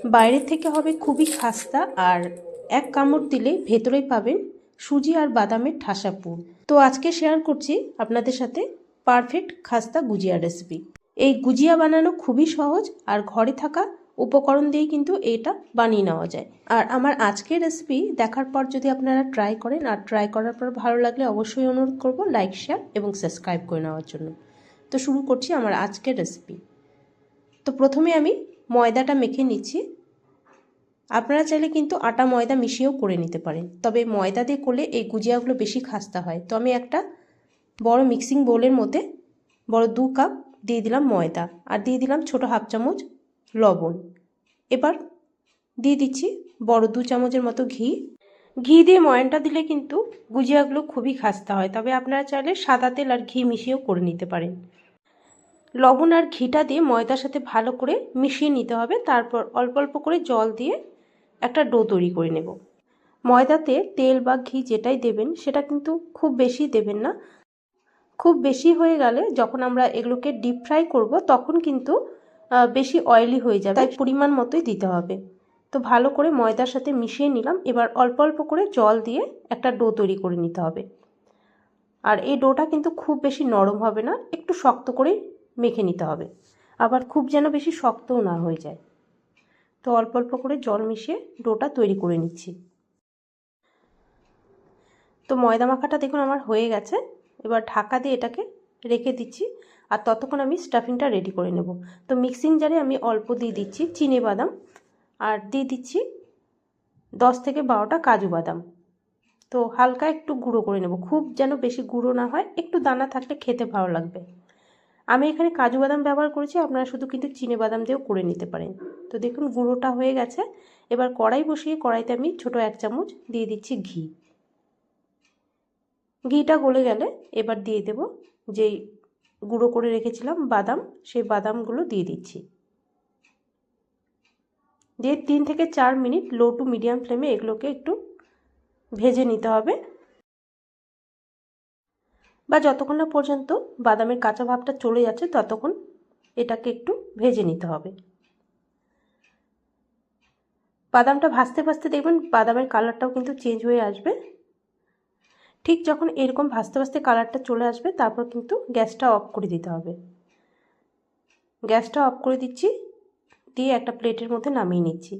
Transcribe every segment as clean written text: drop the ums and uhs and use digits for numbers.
বাইরে থেকে হবে খুবই খাস্তা, আর এক কামড় দিলে ভেতরেই পাবেন সুজি আর বাদামের ঠাসা পুর। তো আজকে শেয়ার করছি আপনাদের সাথে পারফেক্ট খাস্তা গুজিয়া রেসিপি। এই গুজিয়া বানানো খুবই সহজ, আর ঘরে থাকা উপকরণ দিয়েই কিন্তু এটা বানিয়ে নেওয়া যায়। আর আমার আজকের রেসিপি দেখার পর যদি আপনারা ট্রাই করেন, আর ট্রাই করার পর ভালো লাগলে অবশ্যই অনুরোধ করব লাইক, শেয়ার এবং সাবস্ক্রাইব করে নেওয়ার জন্য। তো শুরু করছি আমার আজকের রেসিপি। তো প্রথমে আমি ময়দাটা মেখে নিচ্ছি। আপনারা চাইলে কিন্তু আটা ময়দা মিশিয়েও করে নিতে পারেন, তবে ময়দা দিয়ে করলে এই গুজিয়াগুলো বেশি খাস্তা হয়। তো আমি একটা বড় মিক্সিং বোলের মধ্যে বড় 2 কাপ দিয়ে দিলাম ময়দা, আর দিয়ে দিলাম ছোট হাফ চামচ লবণ। এবার দিয়ে দিচ্ছি বড় 2 চামচের মতো ঘি। ঘি দিয়ে ময়ানটা দিলে কিন্তু গুজিয়াগুলো খুবই খাস্তা হয়, তবে আপনারা চাইলে সাদা তেল আর ঘি মিশিয়েও করে নিতে পারেন। লবণ আর ঘিটা দিয়ে ময়দার সাথে ভালো করে মিশিয়ে নিতে হবে। তারপর অল্প অল্প করে জল দিয়ে একটা ডো তৈরি করে নেব। ময়দাতে তেল বা ঘি যেটাই দেবেন সেটা কিন্তু খুব বেশি দেবেন না। খুব বেশি হয়ে গেলে যখন আমরা এগুলোকে ডিপ ফ্রাই করব তখন কিন্তু বেশি অয়েলি হয়ে যাবে, তাই পরিমাণ মতোই দিতে হবে। তো ভালো করে ময়দার সাথে মিশিয়ে নিলাম। এবার অল্প অল্প করে জল দিয়ে একটা ডো তৈরি করে নিতে হবে। আর এই ডোটা কিন্তু খুব বেশি নরম হবে না, একটু শক্ত করে মেখে নিতে হবে, আবার খুব যেন বেশি শক্তও না হয়ে যায়। তো অল্প অল্প করে জল মিশিয়ে ডোটা তৈরি করে নিচ্ছি। তো ময়দা মাখাটা দেখুন আমার হয়ে গেছে। এবার ঢাকা দিয়ে এটাকে রেখে দিচ্ছি, আর ততক্ষণ আমি স্টাফিংটা রেডি করে নেব। তো মিক্সিং জারে আমি অল্প দিয়ে দিচ্ছি চিনে বাদাম, আর দিয়ে দিচ্ছি 10 থেকে 12টা কাজু বাদাম। তো হালকা একটু গুঁড়ো করে নেব, খুব যেন বেশি গুঁড়ো না হয়, একটু দানা থাকলে খেতে ভালো লাগবে। আমি এখানে কাজু বাদাম ব্যবহার করেছি, আপনারা শুধু কিন্তু চিনে বাদাম দিয়েও করে নিতে পারেন। তো দেখুন গুঁড়োটা হয়ে গেছে। এবার কড়াই বসিয়ে কড়াইতে আমি ছোট 1 চামচ দিয়ে দিচ্ছি ঘি। ঘিটা গলে গেলে এবার দিয়ে দেব যেই গুঁড়ো করে রেখেছিলাম বাদাম, সেই বাদামগুলো দিয়ে দিচ্ছি। দিয়ে 3 থেকে 4 মিনিট লো টু মিডিয়াম ফ্লেমে এগুলোকে একটু ভেজে নিতে হবে, বা যতক্ষণ না পর্যন্ত বাদামের কাঁচা ভাবটা চলে যাচ্ছে ততক্ষণ এটাকে একটু ভেজে নিতে হবে। বাদামটা ভাজতে ভাজতে দেখবেন বাদামের কালারটাও কিন্তু চেঞ্জ হয়ে আসবে। ঠিক যখন এরকম ভাজতে ভাজতে কালারটা চলে আসবে তারপর কিন্তু গ্যাসটা অফ করে দিতে হবে। গ্যাসটা অফ করে দিচ্ছি, দিয়ে একটা প্লেটের মধ্যে নামিয়ে নিচ্ছি।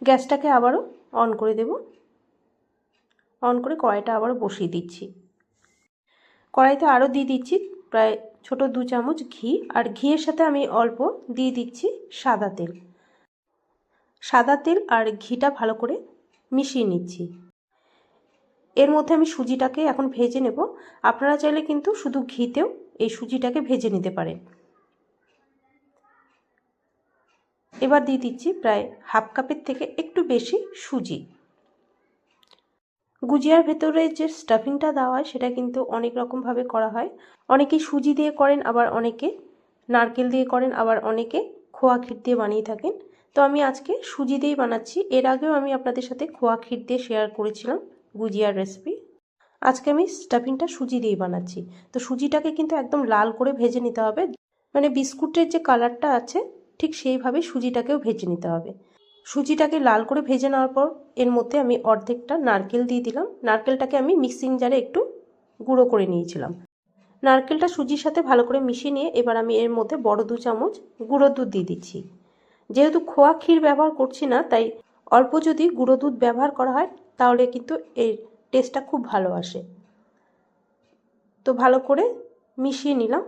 গ্যাসটাকে আবারও অন করে দেব। অন করে কড়াইটা আবারও বসিয়ে দিচ্ছি। কড়াইতে আরও দিয়ে দিচ্ছি প্রায় ছোট 2 চামচ ঘি, আর ঘিয়ের সাথে আমি অল্প দিয়ে দিচ্ছি সাদা তেল। সাদা তেল আর ঘিটা ভালো করে মিশিয়ে নিচ্ছি। এর মধ্যে আমি সুজিটাকে এখন ভেজে নেব। আপনারা চাইলে কিন্তু শুধু ঘিতেও এই সুজিটাকে ভেজে নিতে পারেন। এবার দিয়ে দিচ্ছি প্রায় হাফ কাপের থেকে একটু বেশি সুজি। গুজিয়ার ভেতরে যে স্টাফিংটা দেওয়া হয় সেটা কিন্তু অনেক রকমভাবে করা হয়। অনেকেই সুজি দিয়ে করেন, আবার অনেকে নারকেল দিয়ে করেন, আবার অনেকে খোয়া ক্ষীর দিয়ে বানিয়ে থাকেন। তো আমি আজকে সুজি দিয়েই বানাচ্ছি। এর আগেও আমি আপনাদের সাথে খোয়া ক্ষীর দিয়ে শেয়ার করেছিলাম গুজিয়ার রেসিপি। আজকে আমি স্টাফিংটা সুজি দিয়েই বানাচ্ছি। তো সুজিটাকে কিন্তু একদম লাল করে ভেজে নিতে হবে, মানে বিস্কুটের যে কালারটা আছে ঠিক সেইভাবে সুজিটাকেও ভেজে নিতে হবে। সুজিটাকে লাল করে ভেজে নেওয়ার পর এর মধ্যে আমি অর্ধেকটা নারকেল দিয়ে দিলাম। নারকেলটাকে আমি মিক্সিং জারে একটু গুঁড়ো করে নিয়েছিলাম। নারকেলটা সুজির সাথে ভালো করে মিশিয়ে নিয়ে এবার আমি এর মধ্যে বড় 2 চামচ গুঁড়ো দুধ দিয়ে দিচ্ছি। যেহেতু খোয়া ক্ষীর ব্যবহার করছি না, তাই অল্প যদি গুঁড়ো দুধ ব্যবহার করা হয় তাহলে কিন্তু এর টেস্টটা খুব ভালো আসে। তো ভালো করে মিশিয়ে নিলাম।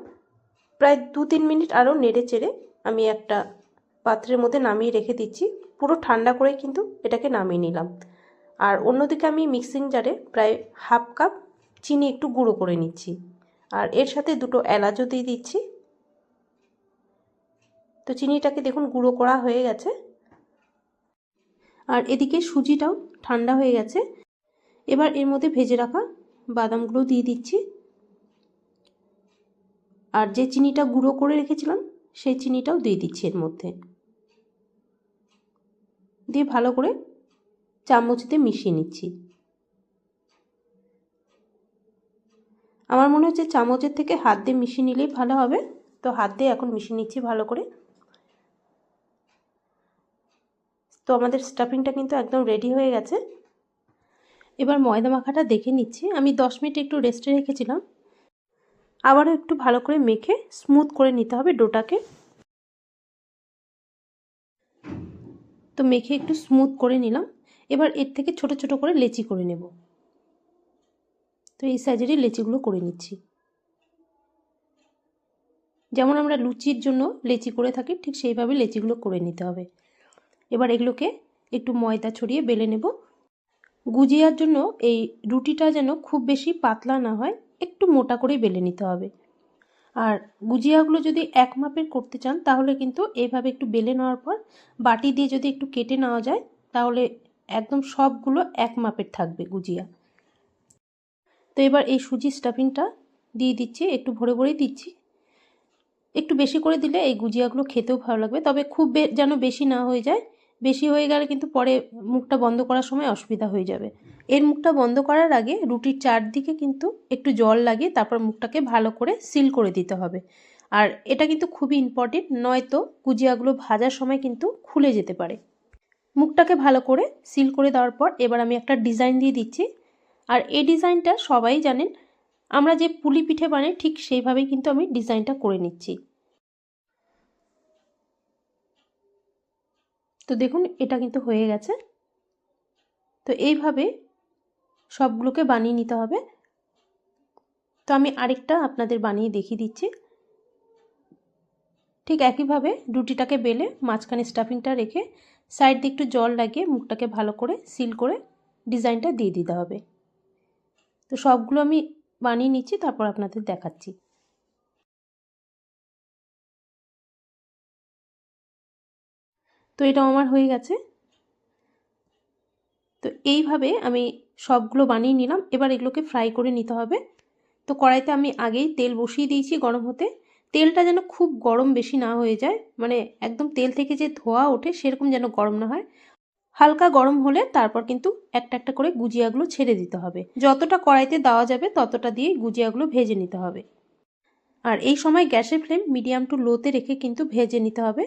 প্রায় 2-3 মিনিট আরও নেড়ে চেড়ে আমি একটা পাত্রের মধ্যে নামিয়ে রেখে দিচ্ছি। পুরো ঠান্ডা করে কিন্তু এটাকে নামিয়ে নিলাম। আর অন্যদিকে আমি মিক্সিং জারে প্রায় হাফ কাপ চিনি একটু গুঁড়ো করে নিচ্ছি, আর এর সাথে 2টো এলাচও দিয়ে দিচ্ছি। তো চিনিটাকে দেখুন গুঁড়ো করা হয়ে গেছে, আর এদিকে সুজিটাও ঠান্ডা হয়ে গেছে। এবার এর মধ্যে ভেজে রাখা বাদামগুলো দিয়ে দিচ্ছি, আর যে চিনিটা গুঁড়ো করে রেখেছিলাম সেই চিনিটাও দিয়ে দিচ্ছি এর মধ্যে। দিয়ে ভালো করে চামচ দিয়ে মিশিয়ে নিচ্ছি। আমার মনে হচ্ছে চামচের থেকে হাত দিয়ে মিশিয়ে নিলেই ভালো হবে। তো হাত দিয়ে এখন মিশিয়ে নিচ্ছি ভালো করে। তো আমাদের স্টাফিংটা কিন্তু একদম রেডি হয়ে গেছে। এবার ময়দা মাখাটা দেখে নিচ্ছি। আমি 10 মিনিট একটু রেস্টে রেখেছিলাম। আবারও একটু ভালো করে মেখে স্মুথ করে নিতে হবে ডোটাকে। তো মেখে একটু স্মুথ করে নিলাম। এবার এর থেকে ছোট ছোট করে লেচি করে নেব। তো এই সাইজেরই লেচিগুলো করে নিচ্ছি। যেমন আমরা লুচির জন্য লেচি করে থাকি ঠিক সেইভাবে লেচিগুলো করে নিতে হবে। এবার এগুলোকে একটু ময়দা ছড়িয়ে বেলে নেব। গুজিয়ার জন্য এই রুটিটা যেন খুব বেশি পাতলা না হয়, একটু মোটা করে বেলে নিতে হবে। আর গুজিয়াগুলো যদি এক মাপের করতে চান তাহলে কিন্তু এইভাবে একটু বেলে নেওয়ার পর বাটি দিয়ে যদি একটু কেটে নেওয়া যায় তাহলে একদম সবগুলো এক মাপের থাকবে গুজিয়া। তো এবার এই সুজি স্টাফিংটা দিয়ে দিচ্ছি, একটু ভরে ভরেই দিচ্ছি। একটু বেশি করে দিলে এই গুজিয়াগুলো খেতেও ভালো লাগবে, তবে খুব যেন বেশি না হয়ে যায়। বেশি হয়ে গেলে কিন্তু পরে মুখটা বন্ধ করার সময় অসুবিধা হয়ে যাবে। এর মুখটা বন্ধ করার আগে রুটির চারদিকে কিন্তু একটু জল লাগিয়ে তারপর মুখটাকে ভালো করে সিল করে দিতে হবে। আর এটা কিন্তু খুবই ইম্পর্টেন্ট, নয়তো গুজিয়াগুলো ভাজার সময় কিন্তু খুলে যেতে পারে। মুখটাকে ভালো করে সিল করে দেওয়ার পর এবার আমি একটা ডিজাইন দিয়ে দিচ্ছি। আর এই ডিজাইনটা সবাই জানেন, আমরা যে পুলি পিঠে বানাই ঠিক সেইভাবেই কিন্তু আমি ডিজাইনটা করে নিচ্ছি। তো দেখুন এটা কিন্তু হয়ে গেছে। তো এইভাবে সবগুলোকে বানিয়ে নিতে হবে। তো আমি আরেকটা আপনাদের বানিয়ে দেখিয়ে দিচ্ছি। ঠিক একইভাবে রুটিটাকে বেলে মাঝখানে স্টাফিংটা রেখে সাইড দিয়ে একটু জল লাগিয়ে মুখটাকে ভালো করে সিল করে ডিজাইনটা দিয়ে দিতে হবে। তো সবগুলো আমি বানিয়ে নিচ্ছি, তারপর আপনাদের দেখাচ্ছি। তো এটা আমার হয়ে গেছে। তো এইভাবে আমি সবগুলো বানিয়ে নিলাম। এবার এগুলোকে ফ্রাই করে নিতে হবে। তো কড়াইতে আমি আগেই তেল বসিয়ে দিয়েছি গরম হতে। তেলটা যেন খুব গরম বেশি না হয়ে যায়, মানে একদম তেল থেকে যে ধোঁয়া ওঠে সেরকম যেন গরম না হয়। হালকা গরম হলে তারপর কিন্তু একটা একটা করে গুজিয়াগুলো ছেড়ে দিতে হবে। যতটা কড়াইতে দেওয়া যাবে ততটা দিয়ে গুজিয়াগুলো ভেজে নিতে হবে। আর এই সময় গ্যাসের ফ্লেম মিডিয়াম টু লোতে রেখে কিন্তু ভেজে নিতে হবে।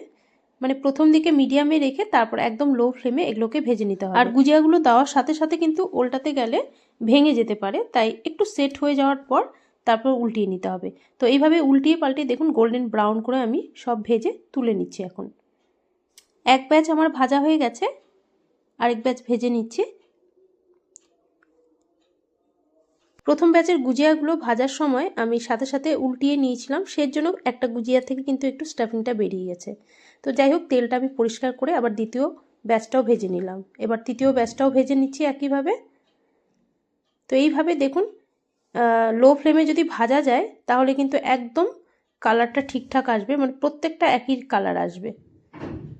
মানে প্রথম দিকে মিডিয়ামে রেখে তারপর একদম লো ফ্লেমে এগুলোকে ভেজে নিতে হবে। আর গুজিয়াগুলো দেওয়ার সাথে সাথে কিন্তু উল্টাতে গেলে ভেঙে যেতে পারে, তাই একটু সেট হয়ে যাওয়ার পর তারপর উল্টিয়ে নিতে হবে। তো এইভাবে উল্টিয়ে পাল্টিয়ে দেখুন গোল্ডেন ব্রাউন করে আমি সব ভেজে তুলে নিচ্ছি। এখন এক ব্যাচ আমার ভাজা হয়ে গেছে, আরেক ব্যাচ ভেজে নিচ্ছি। প্রথম ব্যাচের গুজিয়াগুলো ভাজার সময় আমি সাথে সাথে উল্টিয়ে নিয়েছিলাম, সেজন্য একটা গুজিয়া থেকে কিন্তু একটু স্টাফিংটা বেরিয়ে গেছে। তো যাই হোক, তেলটা আমি পরিষ্কার করে আবার দ্বিতীয় ব্যাচটাও ভেজে নিলাম। এবার তৃতীয় ব্যাচটাও ভেজে নিচ্ছি একইভাবে। তো এইভাবে দেখুন লো ফ্লেমে যদি ভাজা যায় তাহলে কিন্তু একদম কালারটা ঠিকঠাক আসবে, মানে প্রত্যেকটা একই কালার আসবে।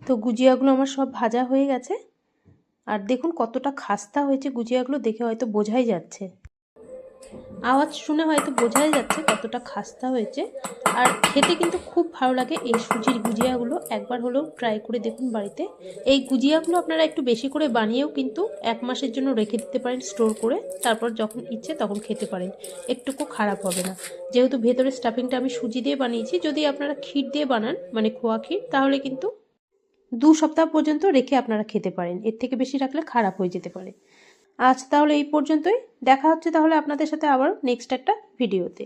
তো গুজিয়াগুলো আমার সব ভাজা হয়ে গেছে। আর দেখুন কতটা খাস্তা হয়েছে গুজিয়াগুলো, দেখে হয়তো বোঝাই যাচ্ছে, আওয়াজ শুনে হয়তো বোঝাই যাচ্ছে কতটা খাস্তা হয়েছে। আর খেতে কিন্তু খুব ভালো লাগে এই সুজির গুজিয়াগুলো। একবার হলেও ট্রাই করে দেখুন বাড়িতে। এই গুজিয়াগুলো আপনারা একটু বেশি করে বানিয়েও কিন্তু 1 মাসের জন্য রেখে দিতে পারেন স্টোর করে, তারপর যখন ইচ্ছে তখন খেতে পারেন, একটুকু খারাপ হবে না। যেহেতু ভেতরে স্টাফিংটা আমি সুজি দিয়ে বানিয়েছি, যদি আপনারা ক্ষীর দিয়ে বানান মানে খোয়া ক্ষীর, তাহলে কিন্তু 2 সপ্তাহ পর্যন্ত রেখে আপনারা খেতে পারেন। এর থেকে বেশি রাখলে খারাপ হয়ে যেতে পারে। আজ তাহলে এই পর্যন্তই। দেখা হচ্ছে তাহলে আপনাদের সাথে আবার নেক্সট একটা ভিডিওতে।